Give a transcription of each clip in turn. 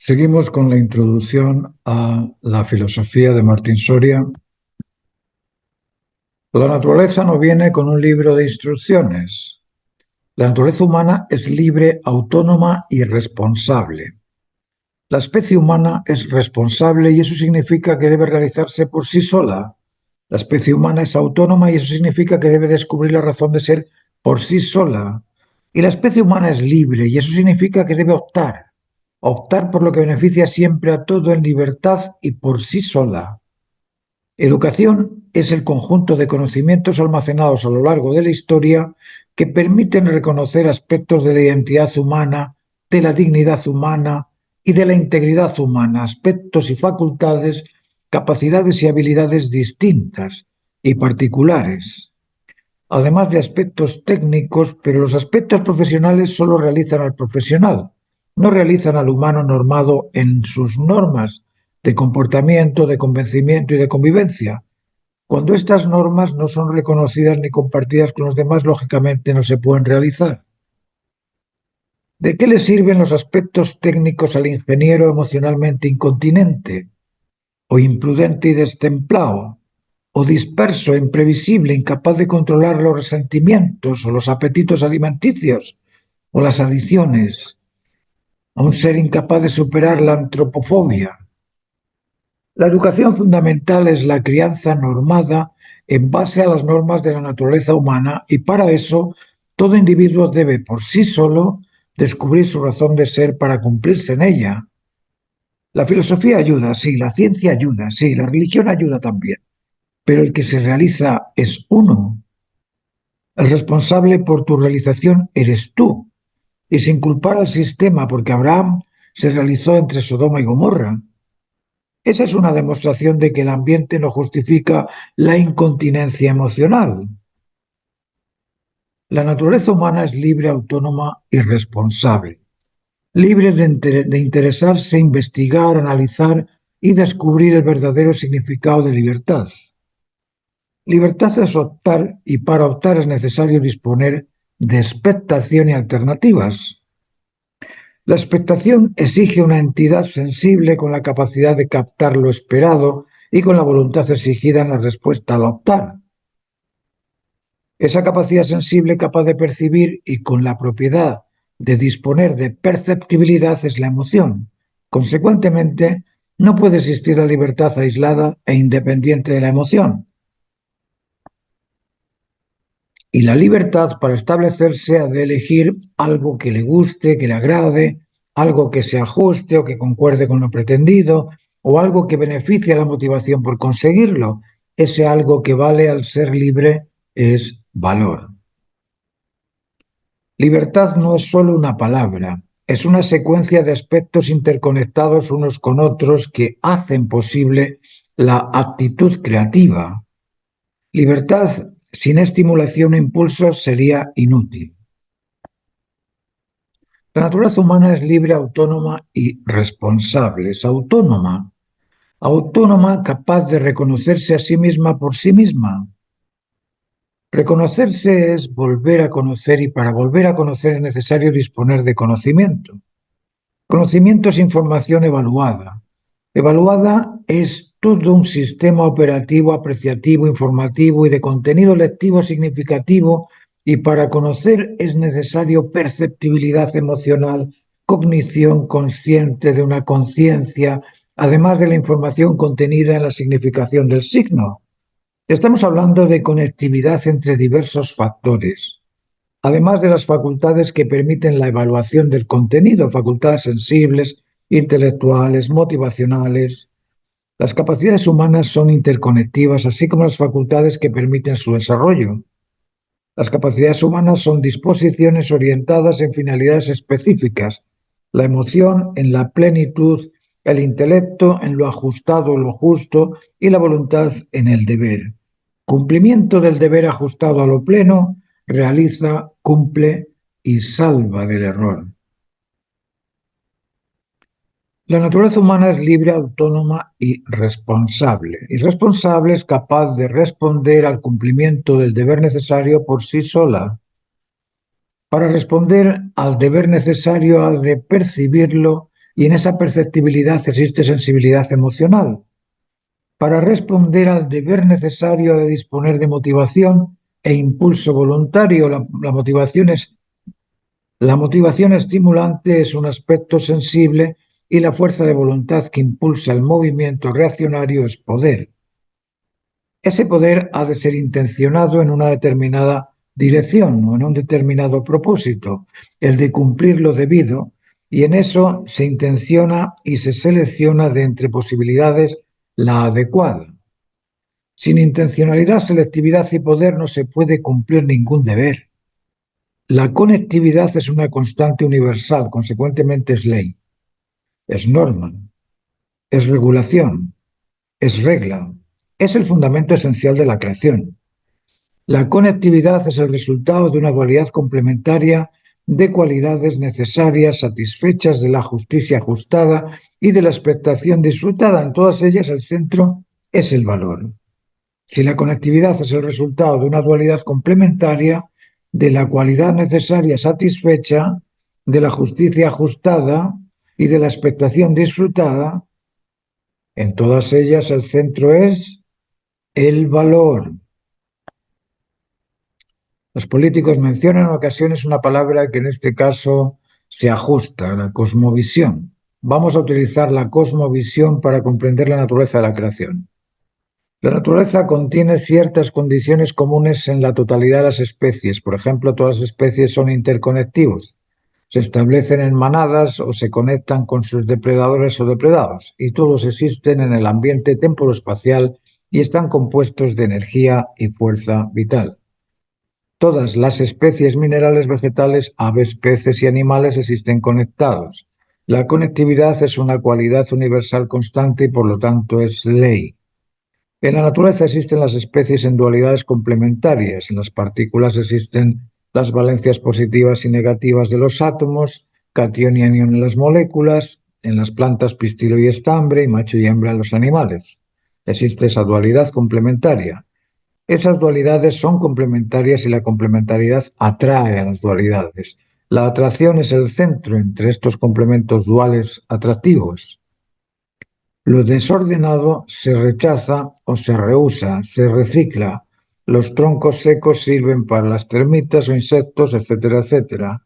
Seguimos con la introducción a la filosofía de Martín Soria. La naturaleza no viene con un libro de instrucciones. La naturaleza humana es libre, autónoma y responsable. La especie humana es responsable y eso significa que debe realizarse por sí sola. La especie humana es autónoma y eso significa que debe descubrir la razón de ser por sí sola. Y la especie humana es libre y eso significa que debe optar por lo que beneficia siempre a todo en libertad y por sí sola. Educación es el conjunto de conocimientos almacenados a lo largo de la historia que permiten reconocer aspectos de la identidad humana, de la dignidad humana y de la integridad humana, aspectos y facultades, capacidades y habilidades distintas y particulares, además de aspectos técnicos, pero los aspectos profesionales solo realizan al profesional, no realizan al humano normado en sus normas de comportamiento, de convencimiento y de convivencia. Cuando estas normas no son reconocidas ni compartidas con los demás, lógicamente no se pueden realizar. ¿De qué le sirven los aspectos técnicos al ingeniero emocionalmente incontinente, o imprudente y destemplado, o disperso, imprevisible, incapaz de controlar los resentimientos o los apetitos alimenticios o las adicciones, a un ser incapaz de superar la antropofobia? La educación fundamental es la crianza normada en base a las normas de la naturaleza humana y para eso todo individuo debe por sí solo descubrir su razón de ser para cumplirse en ella. La filosofía ayuda, sí, la ciencia ayuda, sí, la religión ayuda también, pero el que se realiza es uno. El responsable por tu realización eres tú, y sin culpar al sistema, porque Abraham se realizó entre Sodoma y Gomorra. Esa es una demostración de que el ambiente no justifica la incontinencia emocional. La naturaleza humana es libre, autónoma y responsable, libre de interesarse, investigar, analizar y descubrir el verdadero significado de libertad. Libertad es optar y para optar es necesario disponer de expectación y alternativas. La expectación exige una entidad sensible con la capacidad de captar lo esperado y con la voluntad exigida en la respuesta al optar. Esa capacidad sensible capaz de percibir y con la propiedad de disponer de perceptibilidad es la emoción. Consecuentemente, no puede existir la libertad aislada e independiente de la emoción. Y la libertad para establecerse ha de elegir algo que le guste, que le agrade, algo que se ajuste o que concuerde con lo pretendido, o algo que beneficie a la motivación por conseguirlo. Ese algo que vale al ser libre es valor. Libertad no es solo una palabra, es una secuencia de aspectos interconectados unos con otros que hacen posible la actitud creativa. Libertad sin estimulación e impulsos sería inútil. La naturaleza humana es libre, autónoma y responsable. Es autónoma, autónoma, capaz de reconocerse a sí misma por sí misma. Reconocerse es volver a conocer y para volver a conocer es necesario disponer de conocimiento. Conocimiento es información evaluada. Evaluada es todo un sistema operativo, apreciativo, informativo y de contenido lectivo significativo, y para conocer es necesario perceptibilidad emocional, cognición consciente de una conciencia, además de la información contenida en la significación del signo. Estamos hablando de conectividad entre diversos factores, además de las facultades que permiten la evaluación del contenido, facultades sensibles, intelectuales, motivacionales. Las capacidades humanas son interconectivas, así como las facultades que permiten su desarrollo. Las capacidades humanas son disposiciones orientadas en finalidades específicas, la emoción en la plenitud, el intelecto en lo ajustado, lo justo, y la voluntad en el deber. Cumplimiento del deber ajustado a lo pleno, realiza, cumple y salva del error. La naturaleza humana es libre, autónoma y responsable. Y responsable es capaz de responder al cumplimiento del deber necesario por sí sola. Para responder al deber necesario ha de percibirlo y en esa perceptibilidad existe sensibilidad emocional. Para responder al deber necesario de disponer de motivación e impulso voluntario, la motivación estimulante es un aspecto sensible y la fuerza de voluntad que impulsa el movimiento reaccionario es poder. Ese poder ha de ser intencionado en una determinada dirección o en un determinado propósito, el de cumplir lo debido, y en eso se intenciona y se selecciona de entre posibilidades la adecuada. Sin intencionalidad, selectividad y poder no se puede cumplir ningún deber. La conectividad es una constante universal, consecuentemente es ley, es norma, es regulación, es regla, es el fundamento esencial de la creación. La conectividad es el resultado de una dualidad complementaria de cualidades necesarias satisfechas de la justicia ajustada y de la expectación disfrutada. En todas ellas el centro es el valor. Si la conectividad es el resultado de una dualidad complementaria de la cualidad necesaria satisfecha, de la justicia ajustada y de la expectación disfrutada, en todas ellas el centro es el valor. Los políticos mencionan en ocasiones una palabra que en este caso se ajusta, la cosmovisión. Vamos a utilizar la cosmovisión para comprender la naturaleza de la creación. La naturaleza contiene ciertas condiciones comunes en la totalidad de las especies. Por ejemplo, todas las especies son interconectivos. Se establecen en manadas o se conectan con sus depredadores o depredados, y todos existen en el ambiente temporoespacial y están compuestos de energía y fuerza vital. Todas las especies minerales, vegetales, aves, peces y animales existen conectados. La conectividad es una cualidad universal constante y por lo tanto es ley. En la naturaleza existen las especies en dualidades complementarias. En las partículas existen las valencias positivas y negativas de los átomos, catión y anión en las moléculas, en las plantas pistilo y estambre y macho y hembra en los animales. Existe esa dualidad complementaria. Esas dualidades son complementarias y la complementariedad atrae a las dualidades. La atracción es el centro entre estos complementos duales atractivos. Lo desordenado se rechaza o se rehúsa, se recicla. Los troncos secos sirven para las termitas o insectos, etcétera, etcétera.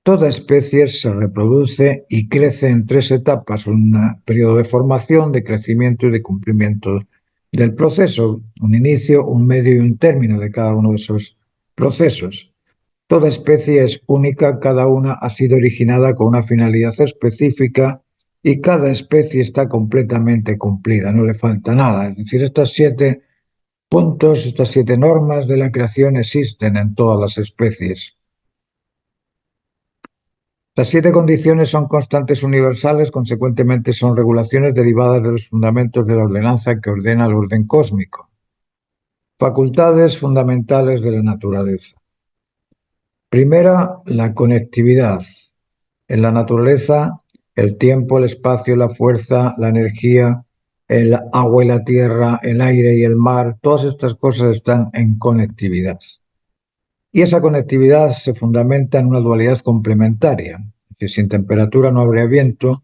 Toda especie se reproduce y crece en 3 etapas, un periodo de formación, de crecimiento y de cumplimiento del proceso, un inicio, un medio y un término de cada uno de esos procesos. Toda especie es única, cada una ha sido originada con una finalidad específica y cada especie está completamente cumplida, no le falta nada. Es decir, estos 7 puntos, estas 7 normas de la creación existen en todas las especies. Las 7 condiciones son constantes universales, consecuentemente son regulaciones derivadas de los fundamentos de la ordenanza que ordena el orden cósmico. Facultades fundamentales de la naturaleza. Primera, la conectividad. En la naturaleza, el tiempo, el espacio, la fuerza, la energía, el agua y la tierra, el aire y el mar, todas estas cosas están en conectividad. Y esa conectividad se fundamenta en una dualidad complementaria. Es decir, sin temperatura no habría viento,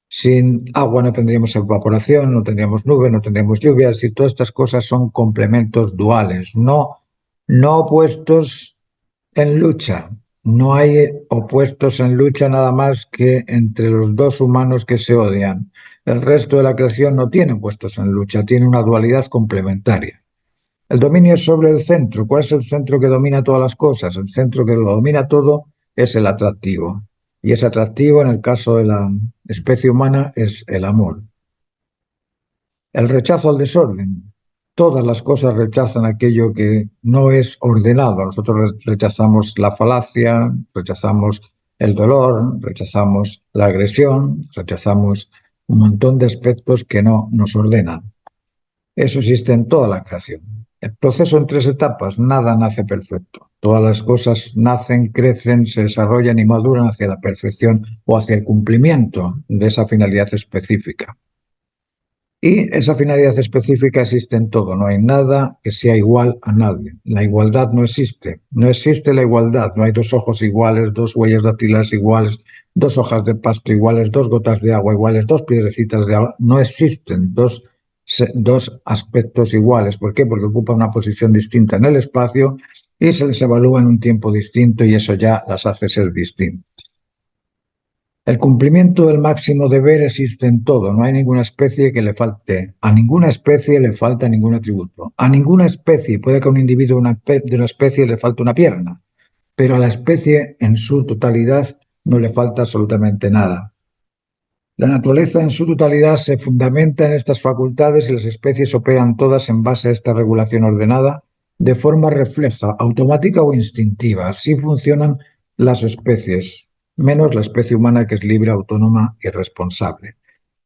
sin agua no tendríamos evaporación, no tendríamos nubes, no tendríamos lluvias, y todas estas cosas son complementos duales, no opuestos en lucha. No hay opuestos en lucha nada más que entre los dos humanos que se odian. El resto de la creación no tiene opuestos en lucha, tiene una dualidad complementaria. El dominio es sobre el centro. ¿Cuál es el centro que domina todas las cosas? El centro que lo domina todo es el atractivo. Y ese atractivo, en el caso de la especie humana, es el amor. El rechazo al desorden. Todas las cosas rechazan aquello que no es ordenado. Nosotros rechazamos la falacia, rechazamos el dolor, rechazamos la agresión, rechazamos un montón de aspectos que no nos ordenan. Eso existe en toda la creación. El proceso en 3 etapas, nada nace perfecto. Todas las cosas nacen, crecen, se desarrollan y maduran hacia la perfección o hacia el cumplimiento de esa finalidad específica. Y esa finalidad específica existe en todo, no hay nada que sea igual a nadie. La igualdad no existe, no existe la igualdad, no hay dos ojos iguales, dos huellas dactilares iguales, dos hojas de pasto iguales, dos gotas de agua iguales, dos piedrecitas de agua, no existen dos aspectos iguales. ¿Por qué? Porque ocupan una posición distinta en el espacio y se les evalúa en un tiempo distinto y eso ya las hace ser distintas. El cumplimiento del máximo deber existe en todo, no hay ninguna especie que le falte, a ninguna especie le falta ningún atributo, a ninguna especie, puede que a un individuo de una especie le falte una pierna, pero a la especie en su totalidad no le falta absolutamente nada. La naturaleza en su totalidad se fundamenta en estas facultades y las especies operan todas en base a esta regulación ordenada de forma refleja, automática o instintiva. Así funcionan las especies, menos la especie humana que es libre, autónoma y responsable.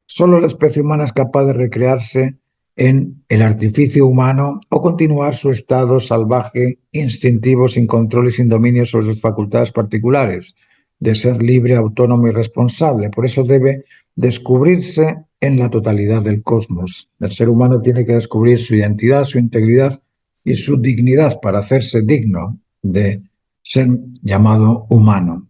Solo la especie humana es capaz de recrearse en el artificio humano o continuar su estado salvaje, instintivo, sin control y sin dominio sobre sus facultades particulares, de ser libre, autónomo y responsable. Por eso debe descubrirse en la totalidad del cosmos. El ser humano tiene que descubrir su identidad, su integridad y su dignidad para hacerse digno de ser llamado humano.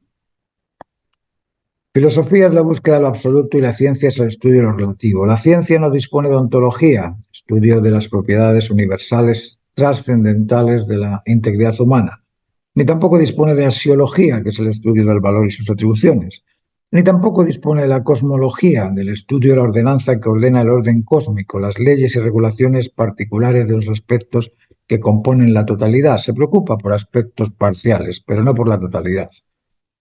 Filosofía es la búsqueda de lo absoluto y la ciencia es el estudio de lo relativo. La ciencia no dispone de ontología, estudio de las propiedades universales trascendentales de la integridad humana, ni tampoco dispone de axiología, que es el estudio del valor y sus atribuciones, ni tampoco dispone de la cosmología, del estudio de la ordenanza que ordena el orden cósmico, las leyes y regulaciones particulares de los aspectos que componen la totalidad. Se preocupa por aspectos parciales, pero no por la totalidad.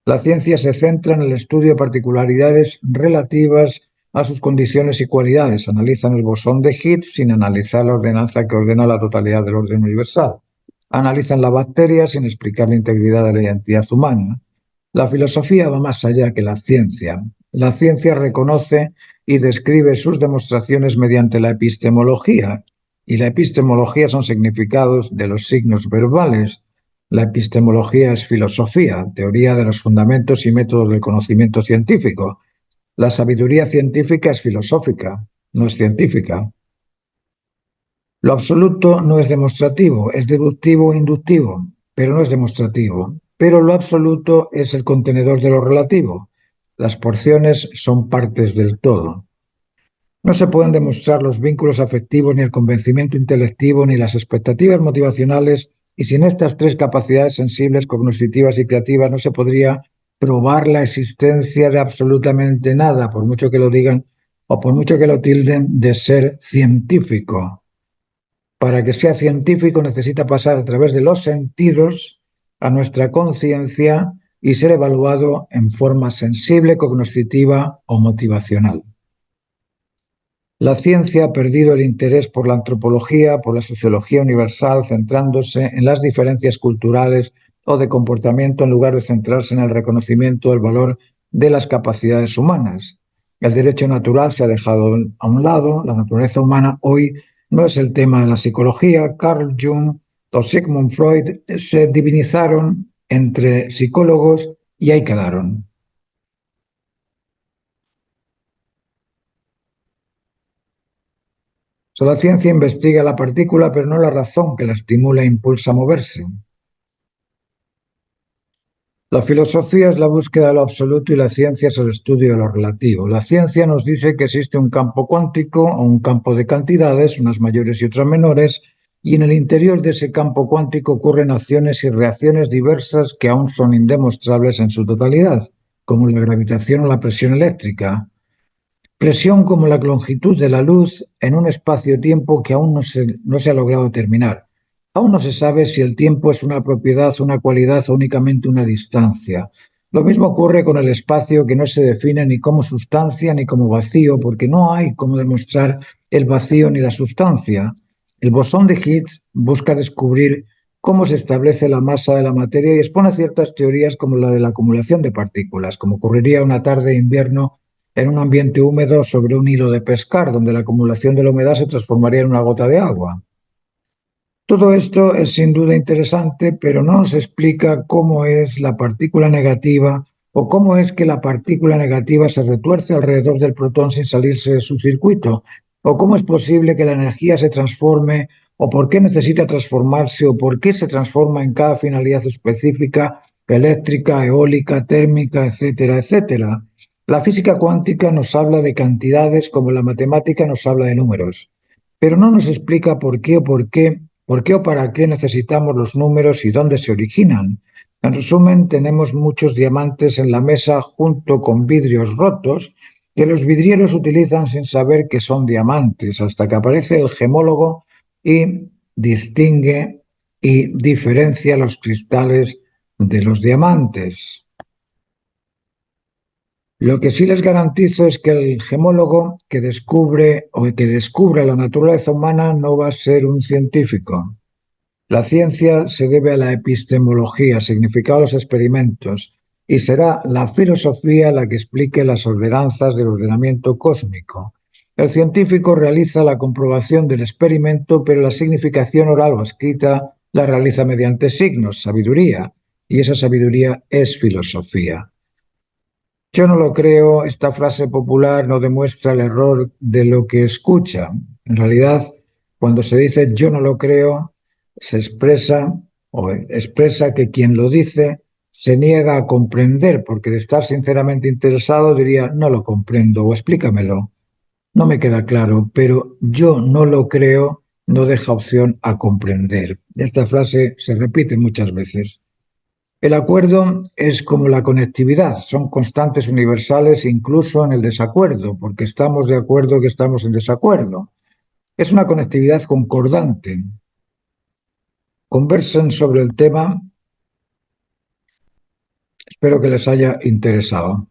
La ciencia se centra en el estudio de particularidades relativas a sus condiciones y cualidades. Analizan el bosón de Higgs sin analizar la ordenanza que ordena la totalidad del orden universal. Analizan la bacteria sin explicar la integridad de la identidad humana. La filosofía va más allá que la ciencia. La ciencia reconoce y describe sus demostraciones mediante la epistemología, y la epistemología son significados de los signos verbales. La epistemología es filosofía, teoría de los fundamentos y métodos del conocimiento científico. La sabiduría científica es filosófica, no es científica. Lo absoluto no es demostrativo, es deductivo o inductivo, pero no es demostrativo. Pero lo absoluto es el contenedor de lo relativo. Las porciones son partes del todo. No se pueden demostrar los vínculos afectivos, ni el convencimiento intelectivo, ni las expectativas motivacionales, y sin estas tres capacidades sensibles, cognitivas y creativas no se podría probar la existencia de absolutamente nada, por mucho que lo digan o por mucho que lo tilden de ser científico. Para que sea científico necesita pasar a través de los sentidos a nuestra conciencia y ser evaluado en forma sensible, cognitiva o motivacional. La ciencia ha perdido el interés por la antropología, por la sociología universal, centrándose en las diferencias culturales o de comportamiento en lugar de centrarse en el reconocimiento del valor de las capacidades humanas. El derecho natural se ha dejado a un lado, la naturaleza humana hoy no es el tema de la psicología. Carl Jung o Sigmund Freud se divinizaron entre psicólogos y ahí quedaron. La ciencia investiga la partícula, pero no la razón que la estimula e impulsa a moverse. La filosofía es la búsqueda de lo absoluto y la ciencia es el estudio de lo relativo. La ciencia nos dice que existe un campo cuántico o un campo de cantidades, unas mayores y otras menores, y en el interior de ese campo cuántico ocurren acciones y reacciones diversas que aún son indemostrables en su totalidad, como la gravitación o la presión eléctrica. Presión como la longitud de la luz en un espacio-tiempo que aún no se ha logrado determinar. Aún no se sabe si el tiempo es una propiedad, una cualidad o únicamente una distancia. Lo mismo ocurre con el espacio, que no se define ni como sustancia ni como vacío, porque no hay cómo demostrar el vacío ni la sustancia. El bosón de Higgs busca descubrir cómo se establece la masa de la materia y expone ciertas teorías como la de la acumulación de partículas, como ocurriría una tarde de invierno en un ambiente húmedo sobre un hilo de pescar, donde la acumulación de la humedad se transformaría en una gota de agua. Todo esto es sin duda interesante, pero no nos explica cómo es la partícula negativa o cómo es que la partícula negativa se retuerce alrededor del protón sin salirse de su circuito. ¿O cómo es posible que la energía se transforme? ¿O por qué necesita transformarse? ¿O por qué se transforma en cada finalidad específica, eléctrica, eólica, térmica, etcétera, etcétera? La física cuántica nos habla de cantidades como la matemática nos habla de números, pero no nos explica por qué o para qué necesitamos los números y dónde se originan. En resumen, tenemos muchos diamantes en la mesa junto con vidrios rotos que los vidrieros utilizan sin saber que son diamantes, hasta que aparece el gemólogo y distingue y diferencia los cristales de los diamantes. Lo que sí les garantizo es que el gemólogo que descubre o que descubra la naturaleza humana no va a ser un científico. La ciencia se debe a la epistemología, significado de los experimentos, y será la filosofía la que explique las ordenanzas del ordenamiento cósmico. El científico realiza la comprobación del experimento, pero la significación oral o escrita la realiza mediante signos, sabiduría, y esa sabiduría es filosofía. Yo no lo creo, esta frase popular no demuestra el error de lo que escucha. En realidad, cuando se dice yo no lo creo, se expresa o expresa que quien lo dice se niega a comprender, porque de estar sinceramente interesado diría no lo comprendo o explícamelo. No me queda claro, pero yo no lo creo no deja opción a comprender. Esta frase se repite muchas veces. El acuerdo es como la conectividad, son constantes universales incluso en el desacuerdo, porque estamos de acuerdo que estamos en desacuerdo. Es una conectividad concordante. Conversen sobre el tema, espero que les haya interesado.